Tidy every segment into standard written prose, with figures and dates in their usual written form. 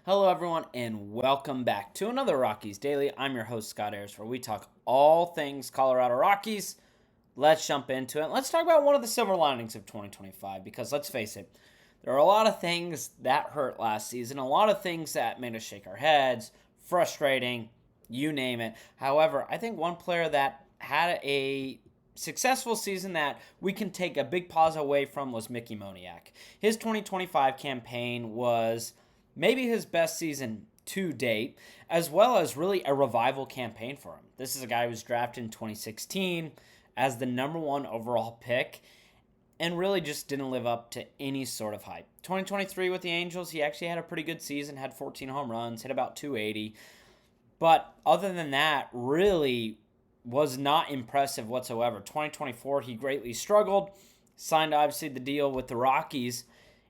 Hello, everyone, and welcome back to another Rockies Daily. I'm your host, Scott Ayers, where we talk all things Colorado Rockies. Let's jump into it. Let's talk about one of the silver linings of 2025, because let's face it, there are a lot of things that hurt last season, a lot of things that made us shake our heads, frustrating, you name it. However, I think one player that had a successful season that we can take a big pause away from was Mickey Moniak. His 2025 campaign was maybe his best season to date, as well as really a revival campaign for him. This is a guy who was drafted in 2016 as the number one overall pick and really just didn't live up to any sort of hype. 2023 with the Angels, he actually had a pretty good season, had 14 home runs, hit about 280. But other than that, really was not impressive whatsoever. 2024, he greatly struggled, signed obviously the deal with the Rockies,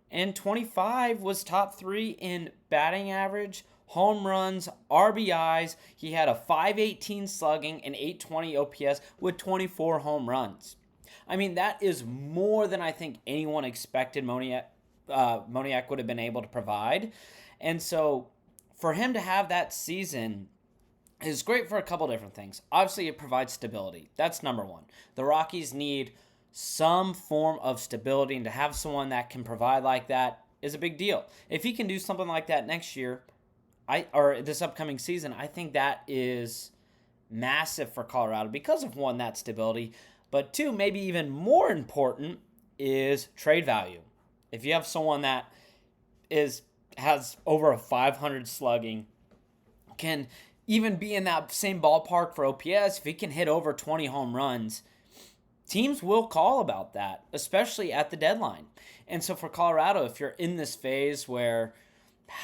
and 25 was top 3 in batting average, home runs, RBIs. He had a 518 slugging and 820 OPS with 24 home runs. I mean, that is more than I think anyone expected Moniak would have been able to provide. And so for him to have that season is great for a couple different things. Obviously, it provides stability. That's number one. The Rockies need some form of stability, and to have someone that can provide like that is a big deal. If he can do something like that next year, or this upcoming season, I think that is massive for Colorado because of, one, that stability, but two, maybe even more important, is trade value. If you have someone that has over a 500 slugging, can even be in that same ballpark for OPS, if he can hit over 20 home runs, teams will call about that, especially at the deadline. And so for Colorado, if you're in this phase where,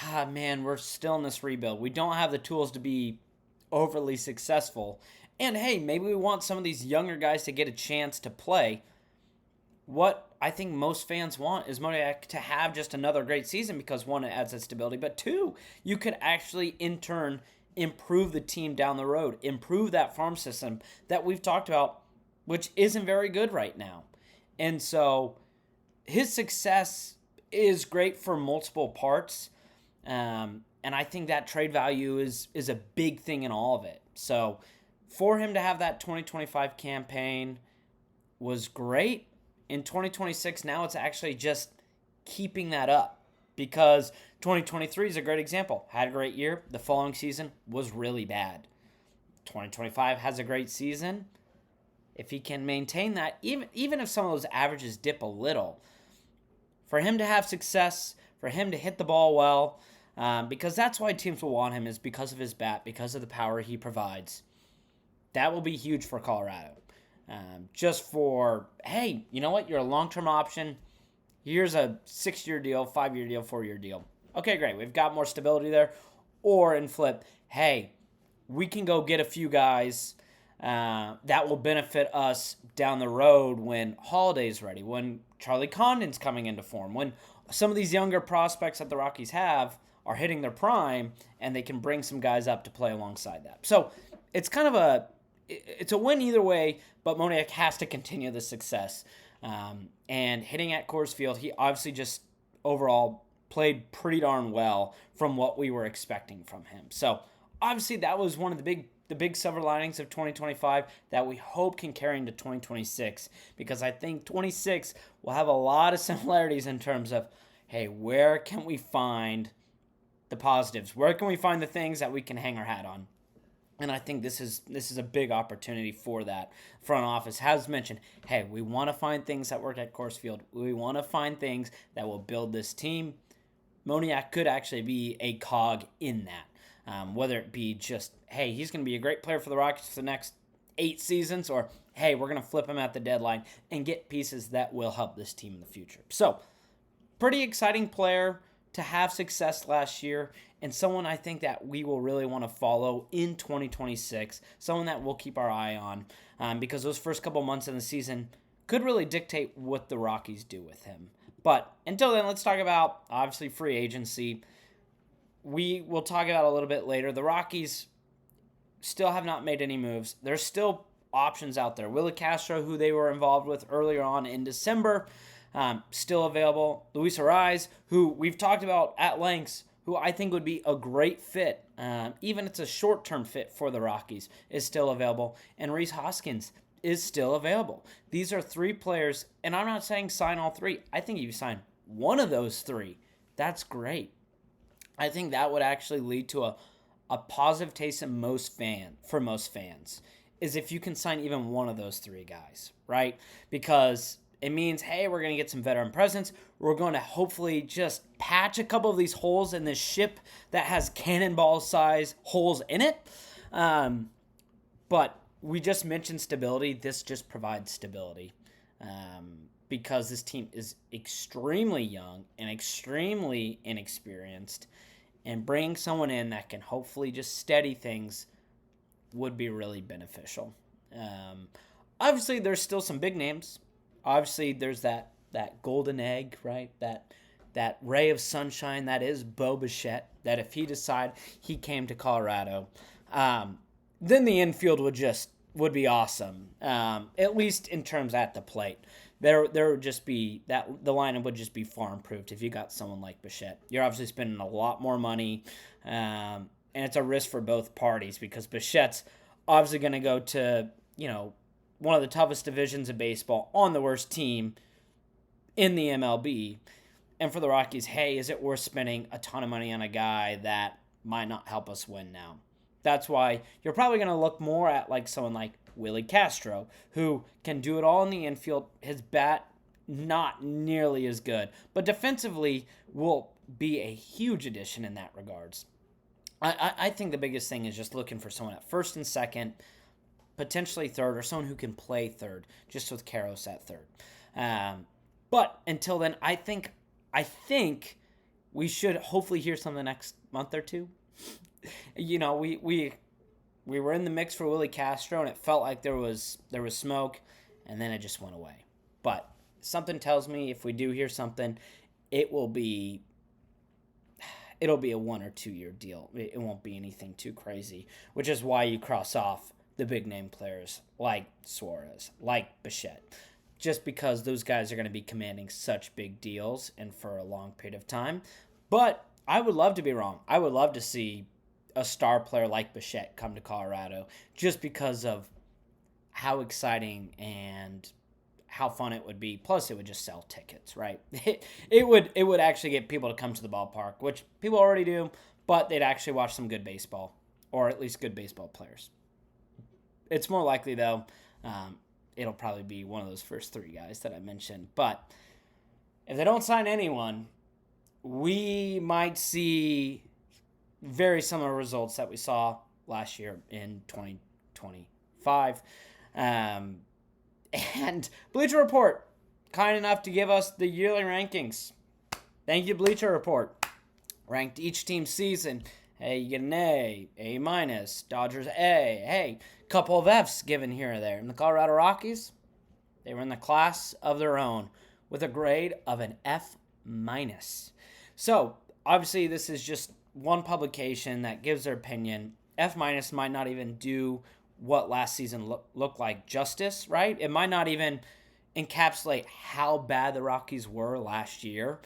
we're still in this rebuild, we don't have the tools to be overly successful, and hey, maybe we want some of these younger guys to get a chance to play, what I think most fans want is Moniak to have just another great season, because one, it adds that stability, but two, you could actually in turn improve the team down the road, improve that farm system that we've talked about, which isn't very good right now. And so his success is great for multiple parts. And I think that trade value is a big thing in all of it. So for him to have that 2025 campaign was great. In 2026, now it's actually just keeping that up, because 2023 is a great example. Had a great year. The following season was really bad. 2025 has a great season. If he can maintain that, even if some of those averages dip a little, for him to have success, for him to hit the ball well, because that's why teams will want him, is because of his bat, because of the power he provides. That will be huge for Colorado. Just for, hey, you know what? You're a long-term option. Here's a 6-year deal, 5-year deal, 4-year deal. Okay, great. We've got more stability there. Or in flip, hey, we can go get a few guys that will benefit us down the road when Holiday's ready, when Charlie Condon's coming into form, when some of these younger prospects that the Rockies have are hitting their prime, and they can bring some guys up to play alongside that. So it's kind of it's a win either way, but Moniak has to continue the success. And hitting at Coors Field, he obviously just overall played pretty darn well from what we were expecting from him. So obviously that was one of the big silver linings of 2025 that we hope can carry into 2026, because I think 26 will have a lot of similarities in terms of, hey, where can we find the positives? Where can we find the things that we can hang our hat on? And I think this is a big opportunity for that. Front office has mentioned, hey, we want to find things that work at Coors Field. We want to find things that will build this team. Moniak could actually be a cog in that. Whether it be just, hey, he's going to be a great player for the Rockies for the next 8 seasons, or, hey, we're going to flip him at the deadline and get pieces that will help this team in the future. So, pretty exciting player to have success last year, and someone I think that we will really want to follow in 2026, someone that we'll keep our eye on, because those first couple months in the season could really dictate what the Rockies do with him. But until then, let's talk about, obviously, free agency. We will talk about a little bit later. The Rockies still have not made any moves. There's still options out there. Willie Castro, who they were involved with earlier on in December, still available. Luis Ariz, who we've talked about at length who I think would be a great fit, even it's a short-term fit for the Rockies, is still available, and Rhys Hoskins is still available. These are 3 players, and I'm not saying sign all 3. I think if you sign one of those 3, that's great. I think that would actually lead to a positive taste for most fans, is if you can sign even one of those 3 guys, right? Because it means, hey, we're going to get some veteran presence. We're going to hopefully just patch a couple of these holes in this ship that has cannonball size holes in it. But we just mentioned stability. This just provides stability, because this team is extremely young and extremely inexperienced, and bringing someone in that can hopefully just steady things would be really beneficial. Obviously, there's still some big names. Obviously, there's that golden egg, right? That ray of sunshine that is Bo Bichette, that if he decided he came to Colorado, then the infield would be awesome, at least in terms at the plate. There would just be that the lineup would just be far improved if you got someone like Bichette. You're obviously spending a lot more money, and it's a risk for both parties because Bichette's obviously going to go to, one of the toughest divisions of baseball on the worst team in the MLB. And for the Rockies, hey, is it worth spending a ton of money on a guy that might not help us win now? That's why you're probably going to look more at like someone like Willie Castro, who can do it all in the infield. His bat, not nearly as good, but defensively will be a huge addition in that regards. I think the biggest thing is just looking for someone at first and second, potentially third, or someone who can play third, just with Karros at third. But until then, I think we should hopefully hear something the next month or two. We were in the mix for Willie Castro, and it felt like there was smoke, and then it just went away. But something tells me if we do hear something, it'll be a 1 or 2 year deal. It won't be anything too crazy, which is why you cross off the big name players like Suarez, like Bichette, just because those guys are going to be commanding such big deals and for a long period of time. But I would love to be wrong. I would love to see a star player like Bichette come to Colorado just because of how exciting and how fun it would be. Plus, it would just sell tickets, right? It would actually get people to come to the ballpark, which people already do, but they'd actually watch some good baseball, or at least good baseball players. It's more likely, though, it'll probably be one of those first 3 guys that I mentioned. But if they don't sign anyone, we might see very similar results that we saw last year in 2025. And Bleacher Report, kind enough to give us the yearly rankings. Thank you, Bleacher Report. Ranked each team's season. Hey, you get an A minus, Dodgers A. Hey, couple of Fs given here or there. And the Colorado Rockies, they were in the class of their own with a grade of an F minus. So, obviously, this is just one publication that gives their opinion. F minus might not even do what last season looked like justice, right? It might not even encapsulate how bad the Rockies were last year.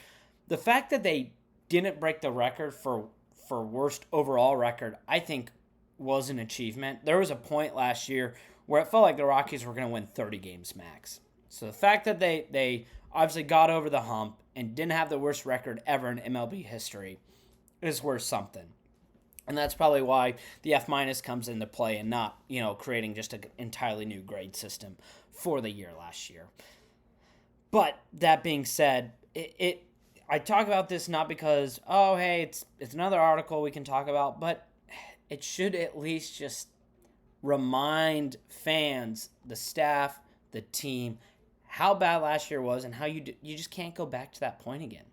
The fact that they didn't break the record for worst overall record, I think, was an achievement. There was a point last year where it felt like the Rockies were going to win 30 games max. So the fact that they obviously got over the hump and didn't have the worst record ever in MLB history is worth something. And that's probably why the F minus comes into play and not, creating just an entirely new grade system for the year last year. But that being said, I talk about this not because, it's another article we can talk about, but it should at least just remind fans, the staff, the team, how bad last year was and how you just can't go back to that point again.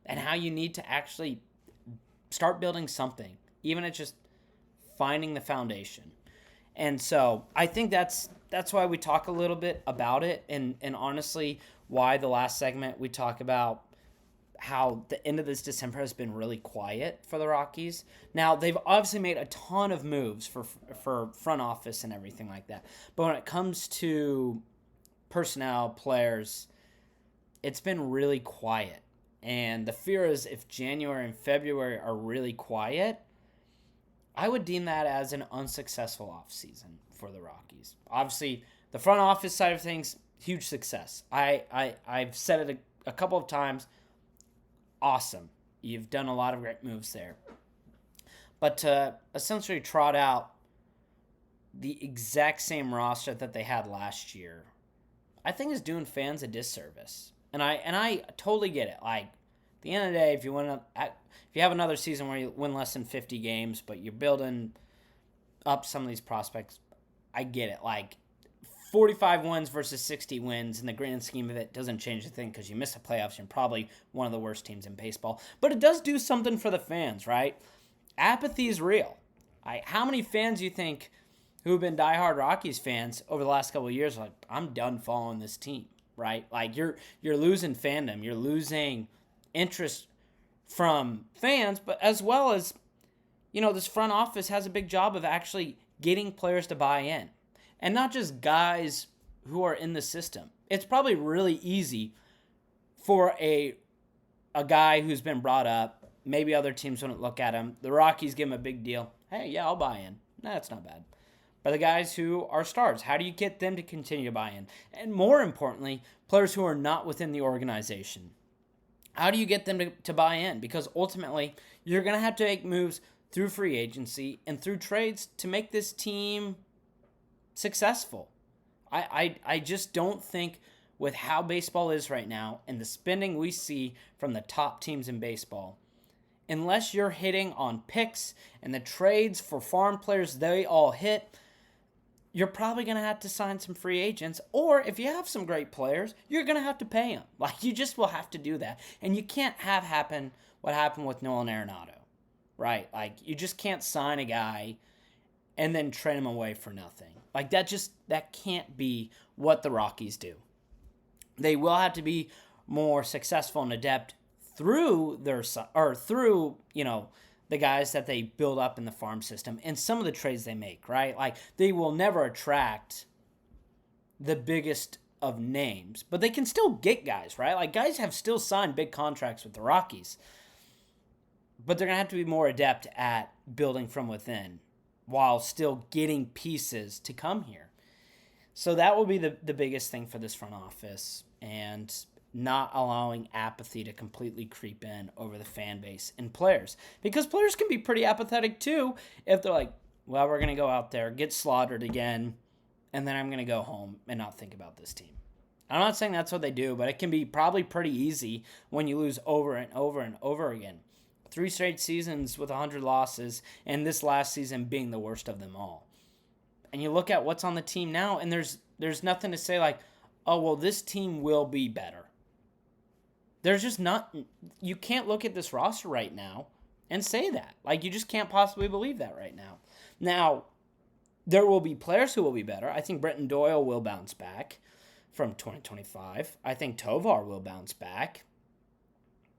And how you need to actually start building something, even at just finding the foundation. And so I think that's why we talk a little bit about it, and honestly, why the last segment we talk about how the end of this December has been really quiet for the Rockies. Now, they've obviously made a ton of moves for front office and everything like that. But when it comes to personnel, players, it's been really quiet. And the fear is if January and February are really quiet, I would deem that as an unsuccessful offseason for the Rockies. Obviously, the front office side of things, huge success. I've said it a couple of times. Awesome. You've done a lot of great moves there. But to essentially trot out the exact same roster that they had last year, I think is doing fans a disservice. And I totally get it. Like, at the end of the day, if you have another season where you win less than 50 games, but you're building up some of these prospects, I get it. Like, 45 wins versus 60 wins in the grand scheme of it doesn't change a thing because you miss the playoffs. You're probably one of the worst teams in baseball. But it does do something for the fans, right? Apathy is real. How many fans do you think who have been diehard Rockies fans over the last couple of years are like, I'm done following this team, right? Like, you're losing fandom. You're losing interest from fans, but as well as, this front office has a big job of actually getting players to buy in. And not just guys who are in the system. It's probably really easy for a guy who's been brought up. Maybe other teams wouldn't look at him. The Rockies give him a big deal. Hey, yeah, I'll buy in. That's not bad. But the guys who are stars, how do you get them to continue to buy in? And more importantly, players who are not within the organization. How do you get them to buy in? Because ultimately, you're going to have to make moves through free agency and through trades to make this team successful. I just don't think with how baseball is right now and the spending we see from the top teams in baseball, unless you're hitting on picks and the trades for farm players they all hit, you're probably going to have to sign some free agents. Or if you have some great players, you're going to have to pay them. Like, you just will have to do that. And you can't have happen what happened with Nolan Arenado, right? Like, you just can't sign a guy and then trade him away for nothing. Like, that can't be what the Rockies do. They will have to be more successful and adept through the guys that they build up in the farm system and some of the trades they make, right? Like, they will never attract the biggest of names, but they can still get guys, right? Like, guys have still signed big contracts with the Rockies, but they're going to have to be more adept at building from within while still getting pieces to come here. So that will be the biggest thing for this front office, and not allowing apathy to completely creep in over the fan base and players. Because players can be pretty apathetic too if they're like, well, we're going to go out there, get slaughtered again, and then I'm going to go home and not think about this team. I'm not saying that's what they do, but it can be probably pretty easy when you lose over and over and over again. 3 straight seasons with 100 losses, and this last season being the worst of them all. And you look at what's on the team now, and there's nothing to say like, oh, well, this team will be better. There's just not, you can't look at this roster right now and say that. Like, you just can't possibly believe that right now. Now, there will be players who will be better. I think Brenton Doyle will bounce back from 2025. I think Tovar will bounce back.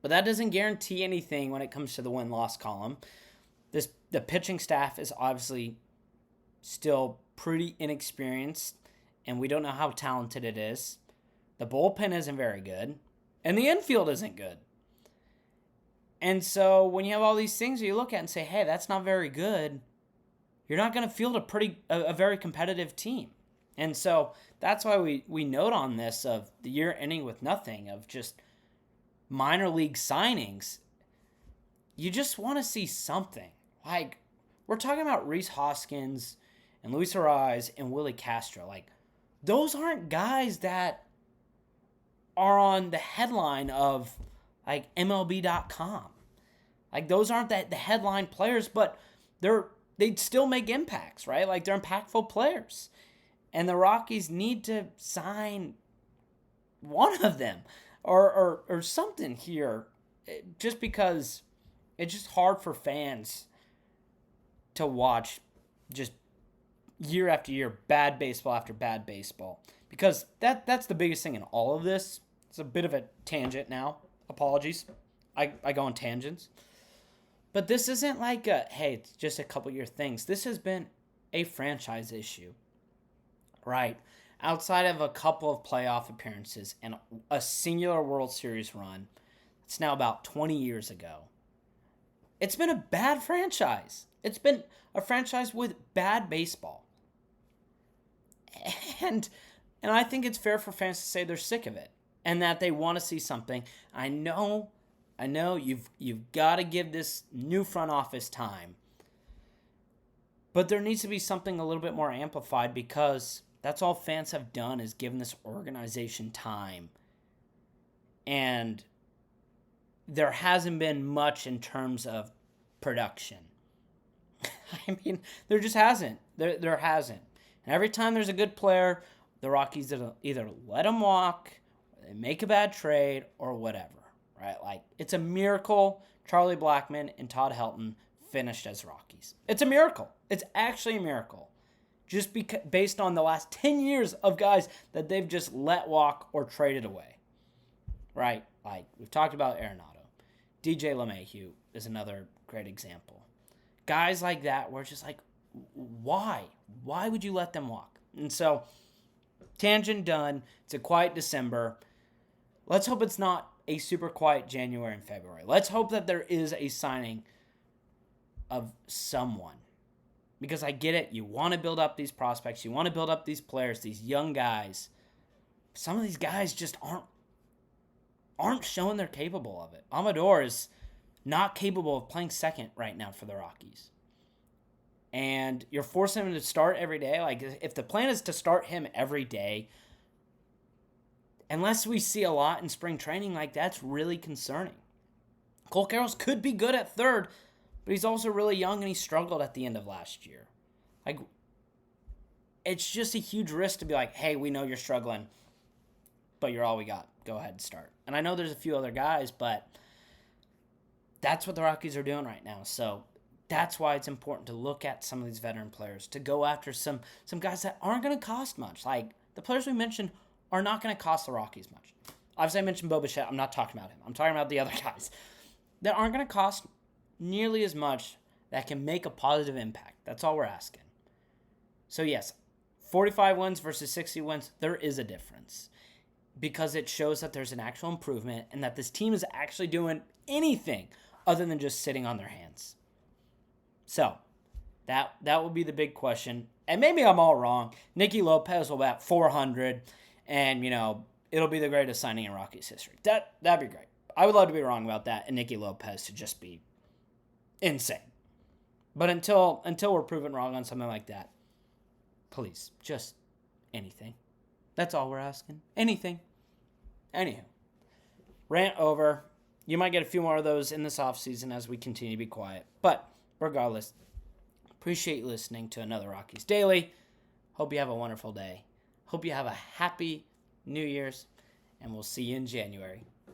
But that doesn't guarantee anything when it comes to the win-loss column. The pitching staff is obviously still pretty inexperienced, and we don't know how talented it is. The bullpen isn't very good, and the infield isn't good. And so when you have all these things you look at and say, hey, that's not very good, you're not going to field a very competitive team. And so that's why we note on this of the year ending with nothing, of just minor league signings. You just want to see something. Like, we're talking about Rhys Hoskins and Luis Ariz and Willie Castro. Like, those aren't guys that are on the headline of, like, MLB.com. Like, those aren't the headline players, but they'd still make impacts, right? Like, they're impactful players. And the Rockies need to sign one of them or something here, just because it's just hard for fans to watch just year after year bad baseball after bad baseball, because that's the biggest thing in all of this. It's a bit of a tangent now. Apologies. I go on tangents. But this isn't like hey, it's just a couple year things. This has been a franchise issue, right? Outside of a couple of playoff appearances and a singular World Series run, It's now about 20 years ago. It's been a bad franchise. It's been a franchise with bad baseball. And I think it's fair for fans to say they're sick of it and that they want to see something. I know you've got to give this new front office time. But there needs to be something a little bit more amplified, because that's all fans have done is given this organization time. And there hasn't been much in terms of production. I mean, there just hasn't. There hasn't. And every time there's a good player, the Rockies either let him walk, or they make a bad trade, or whatever. Right? Like, it's a miracle Charlie Blackmon and Todd Helton finished as Rockies. It's a miracle. It's actually a miracle. Just based on the last 10 years of guys that they've just let walk or traded away. Right? Like, we've talked about Arenado. DJ LeMahieu is another great example. Guys like that were just like, why? Why would you let them walk? And so, tangent done. It's a quiet December. Let's hope it's not a super quiet January and February. Let's hope that there is a signing of someone. Because I get it. You want to build up these prospects. You want to build up these players, these young guys. Some of these guys just aren't showing they're capable of it. Amador is not capable of playing second right now for the Rockies. And you're forcing him to start every day. Like, if the plan is to start him every day, unless we see a lot in spring training, like, that's really concerning. Cole Carroll could be good at third, but he's also really young and he struggled at the end of last year. Like, it's just a huge risk to be like, hey, we know you're struggling, but you're all we got. Go ahead and start. And I know there's a few other guys, but that's what the Rockies are doing right now. So that's why it's important to look at some of these veteran players, to go after some guys that aren't going to cost much. Like, the players we mentioned are not going to cost the Rockies much. Obviously, I mentioned Bo Bichette. I'm not talking about him. I'm talking about the other guys that aren't going to cost nearly as much, that can make a positive impact. That's all we're asking. So yes, 45 wins versus 60 wins, there is a difference, because it shows that there's an actual improvement and that this team is actually doing anything other than just sitting on their hands. So that will be the big question. And maybe I'm all wrong. Nicky Lopez will bat 400, and it'll be the greatest signing in Rockies history. That'd be great. I would love to be wrong about that, and Nicky Lopez to just be insane. But until we're proven wrong on something like that, please, just anything. That's all we're asking. Anything. Anywho, rant over. You might get a few more of those in this offseason as we continue to be quiet. But regardless, appreciate you listening to another Rockies Daily. Hope you have a wonderful day. Hope you have a happy New Year's, and we'll see you in January.